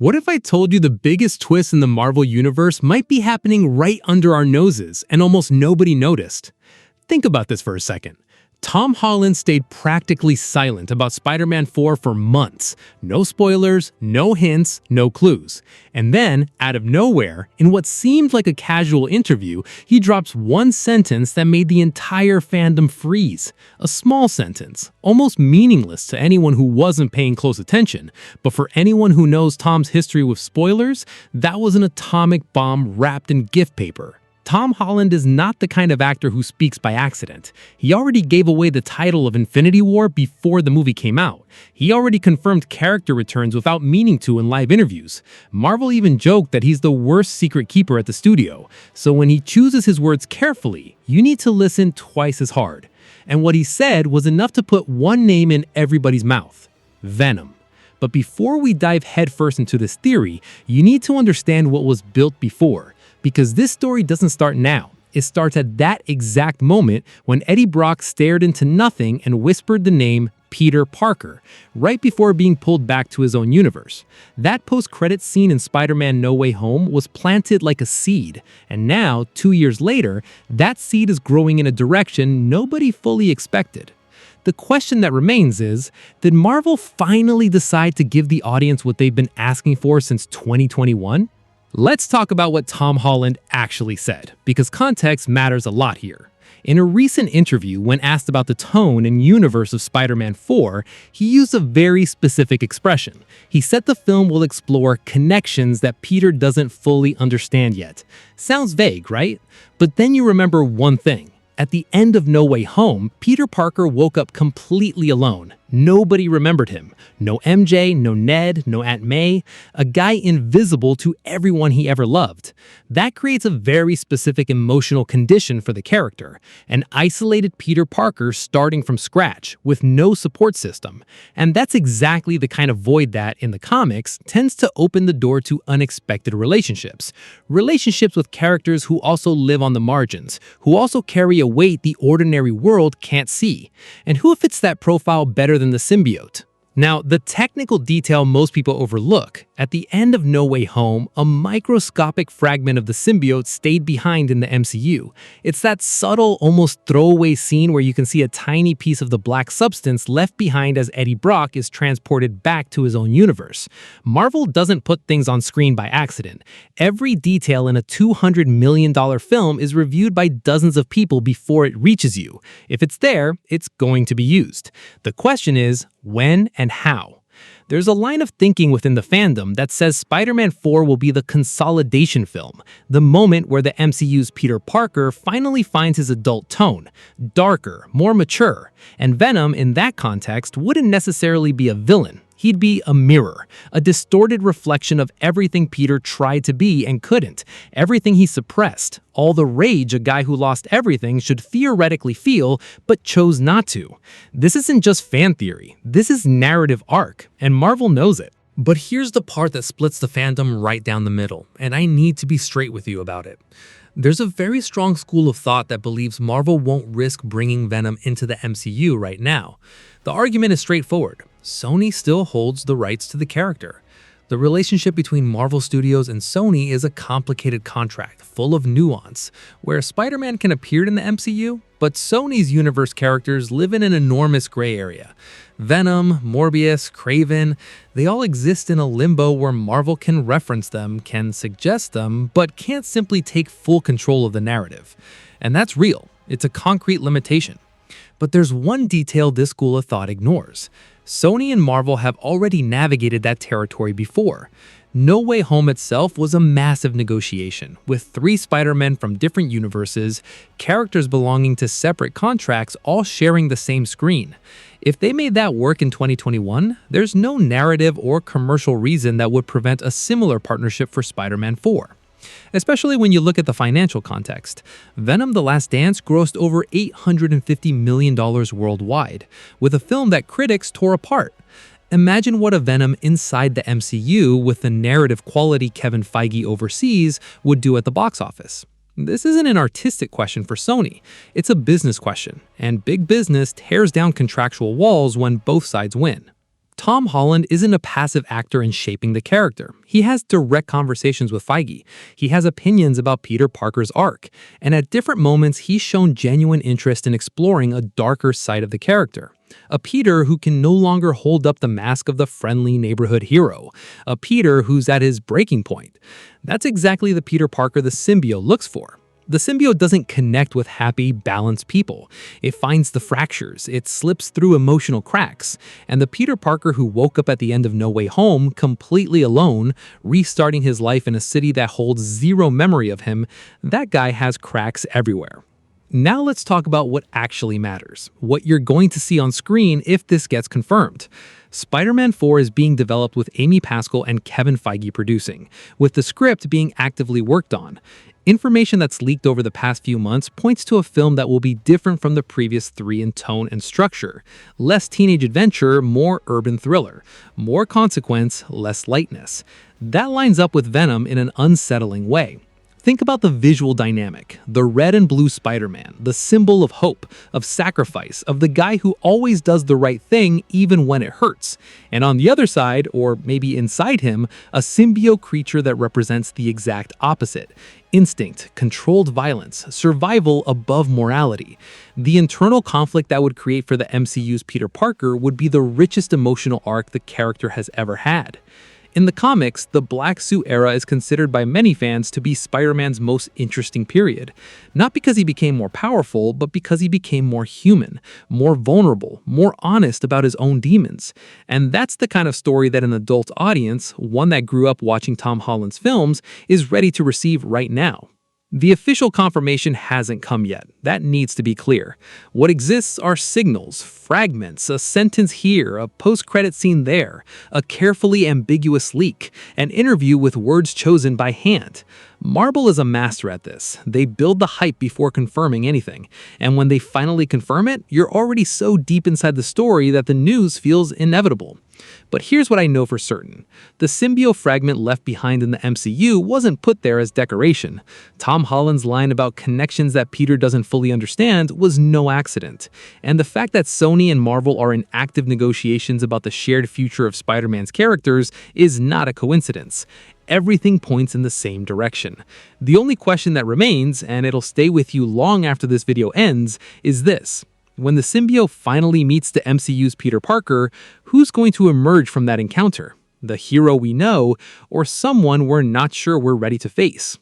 What if I told you the biggest twist in the Marvel Universe might be happening right under our noses and almost nobody noticed? Think about this for a second. Tom Holland stayed practically silent about Spider-Man 4 for months. No spoilers, no hints, no clues. And then, out of nowhere, in what seemed like a casual interview, he drops one sentence that made the entire fandom freeze. A small sentence, almost meaningless to anyone who wasn't paying close attention. But for anyone who knows Tom's history with spoilers, that was an atomic bomb wrapped in gift paper. Tom Holland is not the kind of actor who speaks by accident. He already gave away the title of Infinity War before the movie came out. He already confirmed character returns without meaning to in live interviews. Marvel even joked that he's the worst secret keeper at the studio. So when he chooses his words carefully, you need to listen twice as hard. And what he said was enough to put one name in everybody's mouth: Venom. But before we dive headfirst into this theory, you need to understand what was built before. Because this story doesn't start now. It starts at that exact moment when Eddie Brock stared into nothing and whispered the name Peter Parker, right before being pulled back to his own universe. That post-credits scene in Spider-Man No Way Home was planted like a seed, and now, 2 years later, that seed is growing in a direction nobody fully expected. The question that remains is, did Marvel finally decide to give the audience what they've been asking for since 2021? Let's talk about what Tom Holland actually said, because context matters a lot here. In a recent interview, when asked about the tone and universe of Spider-Man 4, he used a very specific expression. He said the film will explore connections that Peter doesn't fully understand yet. Sounds vague, right? But then you remember one thing. At the end of No Way Home, Peter Parker woke up completely alone. Nobody remembered him. No MJ, no Ned, no Aunt May. A guy invisible to everyone he ever loved. That creates a very specific emotional condition for the character. An isolated Peter Parker starting from scratch, with no support system. And that's exactly the kind of void that, in the comics, tends to open the door to unexpected relationships. Relationships with characters who also live on the margins, who also carry a weight the ordinary world can't see. And who fits that profile better than the symbiote? Now, the technical detail most people overlook, at the end of No Way Home, a microscopic fragment of the symbiote stayed behind in the MCU. It's that subtle, almost throwaway scene where you can see a tiny piece of the black substance left behind as Eddie Brock is transported back to his own universe. Marvel doesn't put things on screen by accident. Every detail in a $200 million film is reviewed by dozens of people before it reaches you. If it's there, it's going to be used. The question is, when and how? There's a line of thinking within the fandom that says Spider-Man 4 will be the consolidation film, the moment where the MCU's Peter Parker finally finds his adult tone, darker, more mature, and Venom in that context wouldn't necessarily be a villain. He'd be a mirror, a distorted reflection of everything Peter tried to be and couldn't, everything he suppressed, all the rage a guy who lost everything should theoretically feel but chose not to. This isn't just fan theory, this is narrative arc, and Marvel knows it. But here's the part that splits the fandom right down the middle, and I need to be straight with you about it. There's a very strong school of thought that believes Marvel won't risk bringing Venom into the MCU right now. The argument is straightforward. Sony still holds the rights to the character. The relationship between Marvel Studios and Sony is a complicated contract, full of nuance, where Spider-Man can appear in the MCU, but Sony's universe characters live in an enormous gray area. Venom, Morbius, Kraven, they all exist in a limbo where Marvel can reference them, can suggest them, but can't simply take full control of the narrative. And that's real. It's a concrete limitation. But there's one detail this school of thought ignores. Sony and Marvel have already navigated that territory before. No Way Home itself was a massive negotiation, with 3 Spider-Men from different universes, characters belonging to separate contracts all sharing the same screen. If they made that work in 2021, there's no narrative or commercial reason that would prevent a similar partnership for Spider-Man 4. Especially when you look at the financial context. Venom: The Last Dance grossed over $850 million worldwide, with a film that critics tore apart. Imagine what a Venom inside the MCU with the narrative quality Kevin Feige oversees would do at the box office. This isn't an artistic question for Sony, it's a business question, and big business tears down contractual walls when both sides win. Tom Holland isn't a passive actor in shaping the character. He has direct conversations with Feige. He has opinions about Peter Parker's arc, and at different moments he's shown genuine interest in exploring a darker side of the character. A Peter who can no longer hold up the mask of the friendly neighborhood hero. A Peter who's at his breaking point. That's exactly the Peter Parker the symbiote looks for. The symbiote doesn't connect with happy, balanced people. It finds the fractures, it slips through emotional cracks, and the Peter Parker who woke up at the end of No Way Home completely alone, restarting his life in a city that holds zero memory of him, that guy has cracks everywhere. Now let's talk about what actually matters, what you're going to see on screen if this gets confirmed. Spider-Man 4 is being developed with Amy Pascal and Kevin Feige producing, with the script being actively worked on. Information that's leaked over the past few months points to a film that will be different from the previous three in tone and structure. Less teenage adventure, more urban thriller. More consequence, less lightness. That lines up with Venom in an unsettling way. Think about the visual dynamic, the red and blue Spider-Man, the symbol of hope, of sacrifice, of the guy who always does the right thing even when it hurts. And on the other side, or maybe inside him, a symbiote creature that represents the exact opposite. Instinct, controlled violence, survival above morality. The internal conflict that would create for the MCU's Peter Parker would be the richest emotional arc the character has ever had. In the comics, the black suit era is considered by many fans to be Spider-Man's most interesting period. Not because he became more powerful, but because he became more human, more vulnerable, more honest about his own demons. And that's the kind of story that an adult audience, one that grew up watching Tom Holland's films, is ready to receive right now. The official confirmation hasn't come yet. That needs to be clear. What exists are signals, fragments, a sentence here, a post-credit scene there, a carefully ambiguous leak, an interview with words chosen by hand. Marvel is a master at this. They build the hype before confirming anything, and when they finally confirm it, you're already so deep inside the story that the news feels inevitable. But here's what I know for certain. The symbiote fragment left behind in the MCU wasn't put there as decoration. Tom Holland's line about connections that Peter doesn't fully understand was no accident. And the fact that Sony and Marvel are in active negotiations about the shared future of Spider-Man's characters is not a coincidence. Everything points in the same direction. The only question that remains, and it'll stay with you long after this video ends, is this. When the symbiote finally meets the MCU's Peter Parker, who's going to emerge from that encounter? The hero we know, or someone we're not sure we're ready to face?